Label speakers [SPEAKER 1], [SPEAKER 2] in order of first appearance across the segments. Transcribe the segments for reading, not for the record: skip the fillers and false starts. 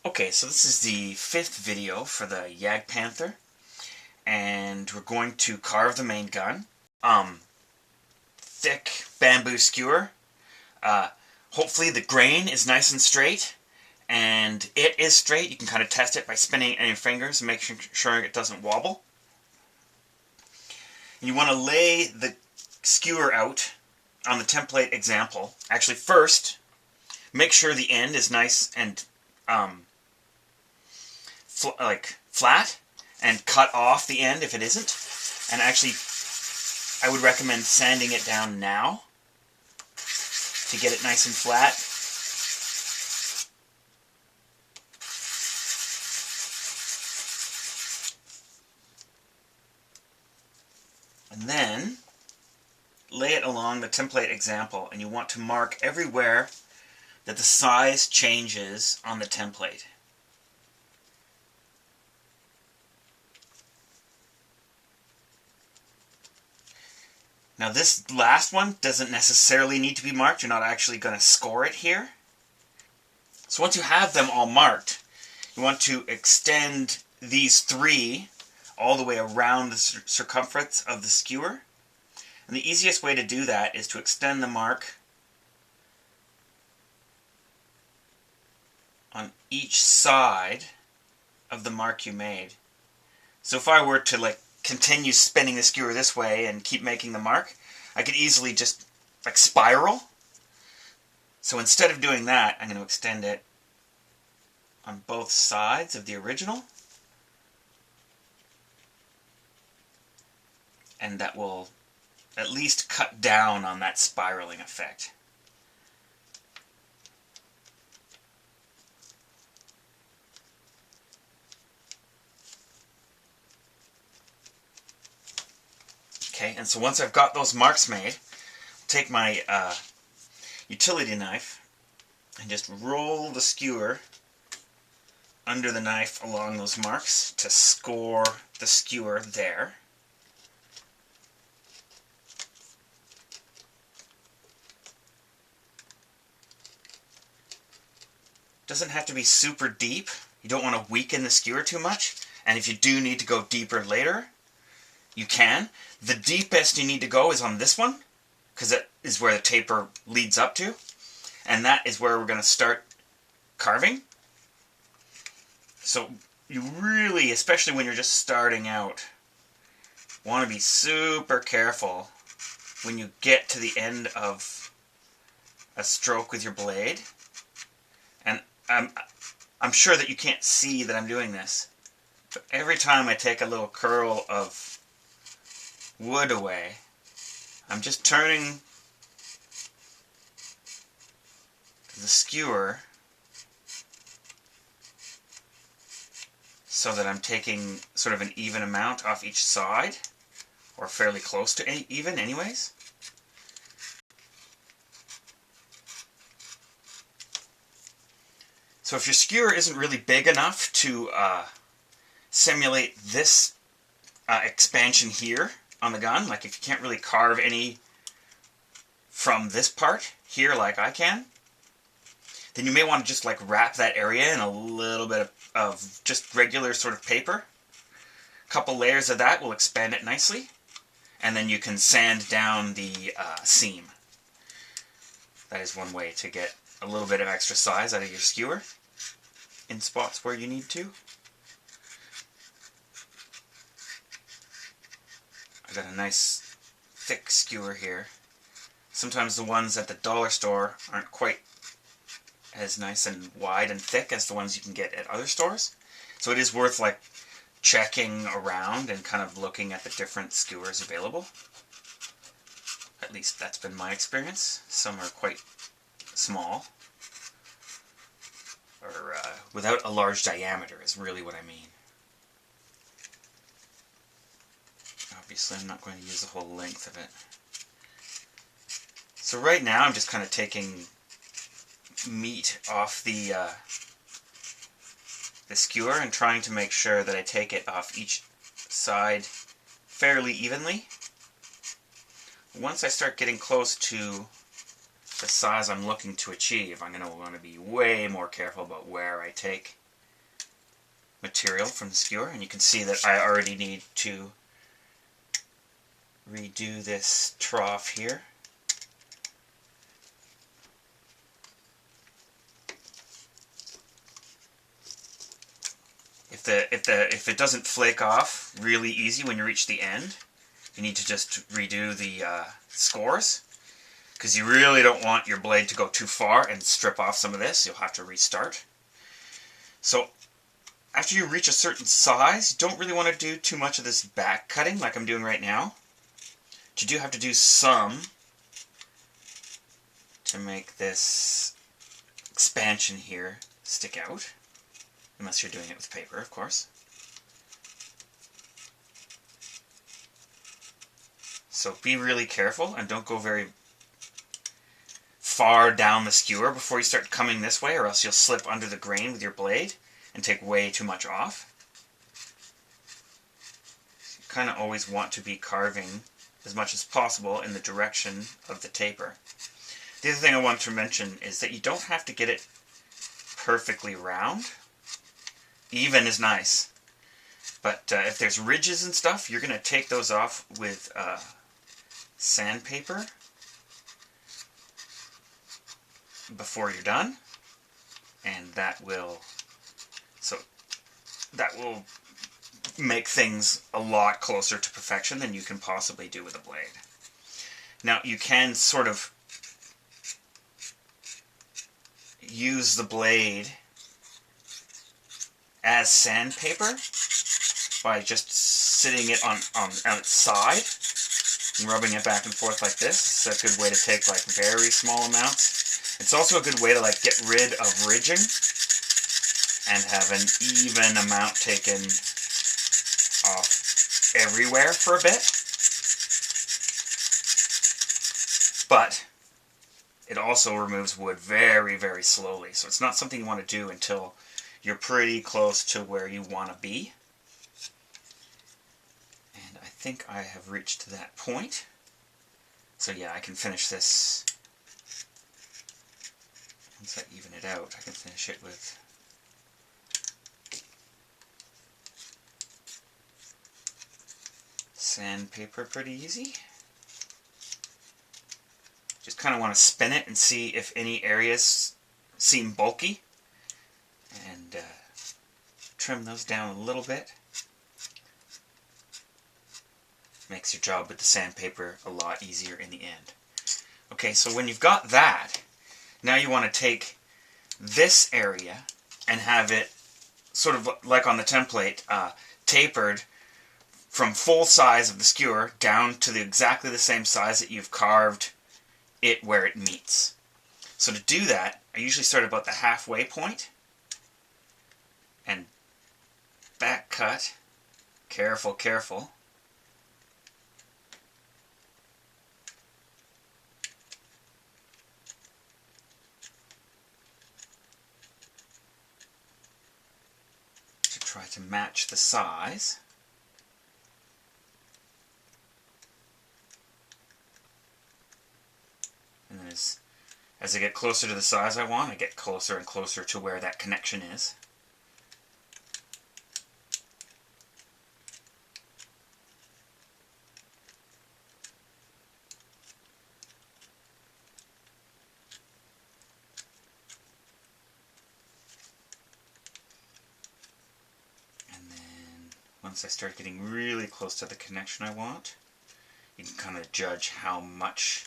[SPEAKER 1] Okay, so this is the 5th video for the Jagdpanther, and we're going to carve the main gun. Thick bamboo skewer. Hopefully the grain is nice and straight, and it is straight. You can kind of test it by spinning it in your fingers and make sure it doesn't wobble. And you want to lay the skewer out on the template example. Actually, first, make sure the end is nice and flat, and cut off the end if it isn't. And actually, I would recommend sanding it down now to get it nice and flat. And then lay it along the template example, and you want to mark everywhere that the size changes on the template. Now this last one doesn't necessarily need to be marked. You're not actually going to score it here. So once you have them all marked, you want to extend these 3 all the way around the circumference of the skewer. And the easiest way to do that is to extend the mark on each side of the mark you made. So if I were to continue spinning the skewer this way and keep making the mark, I could easily just spiral. So instead of doing that, I'm going to extend it on both sides of the original, and that will at least cut down on that spiraling effect. Okay, and so once I've got those marks made, I'll take my utility knife and just roll the skewer under the knife along those marks to score the skewer there. Doesn't have to be super deep. You don't want to weaken the skewer too much, and if you do need to go deeper later, you can. The deepest you need to go is on this one, because it is where the taper leads up to, and that is where we're going to start carving. So you really, especially when you're just starting out, want to be super careful when you get to the end of a stroke with your blade. And I'm sure that you can't see that I'm doing this, but every time I take a little curl of wood away, I'm just turning the skewer so that I'm taking sort of an even amount off each side, or fairly close to even anyways. So if your skewer isn't really big enough to simulate this expansion here on the gun, like if you can't really carve any from this part here like I can, then you may want to just wrap that area in a little bit of just regular sort of paper. A couple layers of that will expand it nicely, and then you can sand down the seam. That is one way to get a little bit of extra size out of your skewer in spots where you need to. I got a nice thick skewer here. Sometimes the ones at the dollar store aren't quite as nice and wide and thick as the ones you can get at other stores. So it is worth checking around and kind of looking at the different skewers available. At least that's been my experience. Some are quite small, or without a large diameter is really what I mean. Obviously I'm not going to use the whole length of it. So right now I'm just kind of taking meat off the skewer and trying to make sure that I take it off each side fairly evenly. Once I start getting close to the size I'm looking to achieve, I'm going to want to be way more careful about where I take material from the skewer, and you can see that I already need to redo this trough here. If it doesn't flake off really easy when you reach the end, you need to just redo the scores, because you really don't want your blade to go too far and strip off some of this. You'll have to restart. So after you reach a certain size, you don't really want to do too much of this back cutting like I'm doing right now. But you do have to do some to make this expansion here stick out. Unless you're doing it with paper, of course. So be really careful and don't go very far down the skewer before you start coming this way, or else you'll slip under the grain with your blade and take way too much off. You kind of always want to be carving as much as possible in the direction of the taper. The other thing I want to mention is that you don't have to get it perfectly round. Even is nice. But if there's ridges and stuff, you're going to take those off with sandpaper before you're done. And that will make things a lot closer to perfection than you can possibly do with a blade. Now you can sort of use the blade as sandpaper by just sitting it on its side and rubbing it back and forth like this. It's a good way to take like very small amounts. It's also a good way to like get rid of ridging and have an even amount taken off everywhere for a bit. But it also removes wood very, very slowly. So it's not something you want to do until you're pretty close to where you want to be. And I think I have reached that point. So yeah, I can finish this. Once I even it out, I can finish it with sandpaper pretty easy. Just kind of want to spin it and see if any areas seem bulky. And trim those down a little bit. Makes your job with the sandpaper a lot easier in the end. Okay, so when you've got that, now you want to take this area and have it sort of like on the template, tapered from full size of the skewer down to exactly the same size that you've carved it where it meets. So to do that, I usually start about the halfway point and back cut. Careful, careful. To try to match the size. And then as I get closer to the size I want, I get closer and closer to where that connection is. And then once I start getting really close to the connection I want, you can kind of judge how much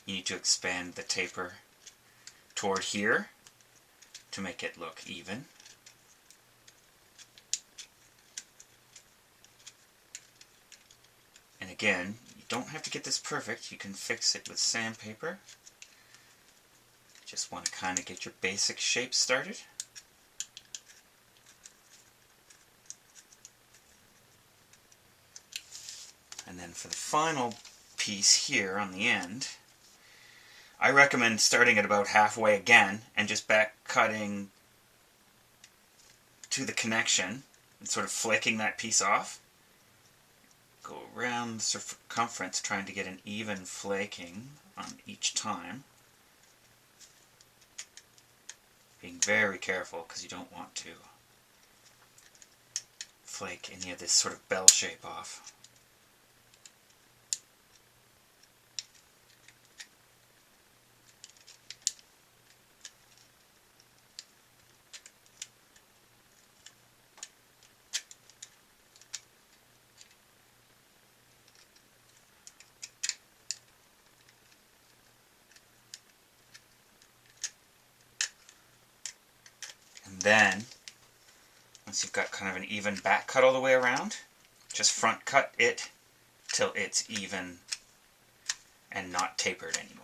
[SPEAKER 1] you need to expand the taper toward here to make it look even. And again, you don't have to get this perfect. You can fix it with sandpaper. Just want to kind of get your basic shape started. And then for the final piece here on the end, I recommend starting at about halfway again and just back cutting to the connection and sort of flaking that piece off. Go around the circumference trying to get an even flaking on each time. Being very careful because you don't want to flake any of this sort of bell shape off. And then, once you've got kind of an even back cut all the way around, just front cut it till it's even and not tapered anymore.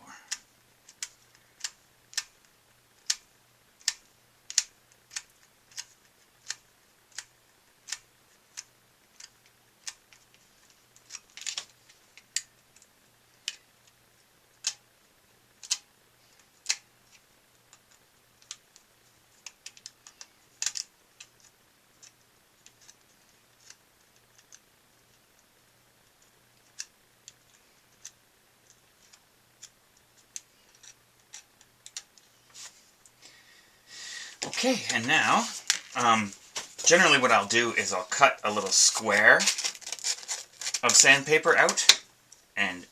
[SPEAKER 1] Okay, and now, generally what I'll do is I'll cut a little square of sandpaper out and,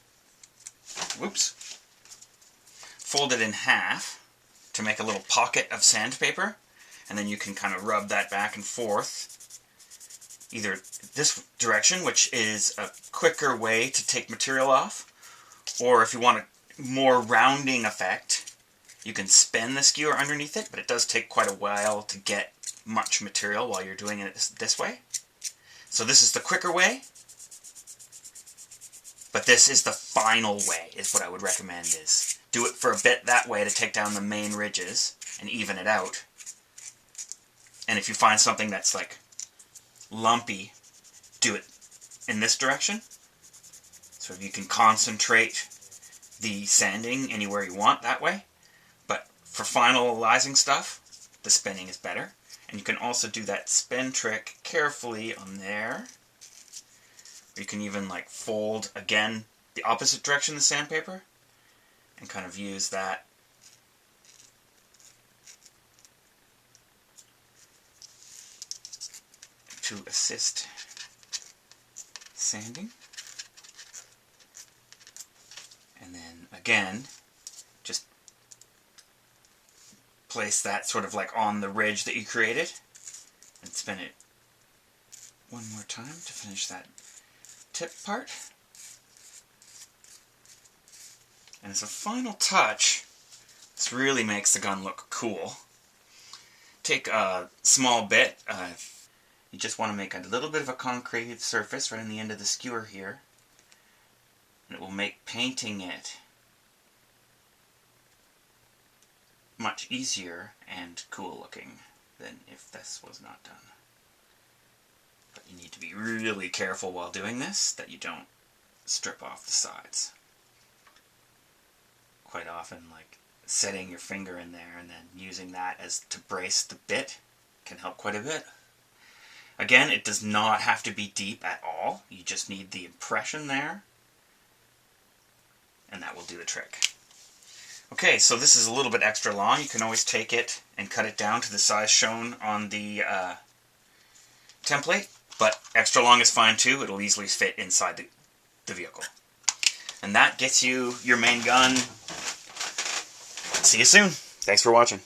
[SPEAKER 1] whoops, fold it in half to make a little pocket of sandpaper, and then you can kind of rub that back and forth, either this direction, which is a quicker way to take material off, or if you want a more rounding effect, you can spin the skewer underneath it, but it does take quite a while to get much material while you're doing it this way. So this is the quicker way, but this is the final way, is what I would recommend, is do it for a bit that way to take down the main ridges and even it out. And if you find something that's like lumpy, do it in this direction. So you can concentrate the sanding anywhere you want that way. But for finalizing stuff, the spinning is better. And you can also do that spin trick carefully on there. Or you can even like fold again the opposite direction of the sandpaper and kind of use that to assist sanding. And then again, just place that sort of like on the ridge that you created and spin it one more time to finish that tip part. And as a final touch, this really makes the gun look cool. Take a small bit, you just want to make a little bit of a concave surface right on the end of the skewer here, and it will make painting it much easier and cool looking than if this was not done. But you need to be really careful while doing this that you don't strip off the sides. Quite often, like setting your finger in there and then using that as to brace the bit can help quite a bit. Again, it does not have to be deep at all. You just need the impression there, and that will do the trick. Okay, so this is a little bit extra long. You can always take it and cut it down to the size shown on the template, but extra long is fine too. It'll easily fit inside the vehicle. And that gets you your main gun. See you soon. Thanks for watching.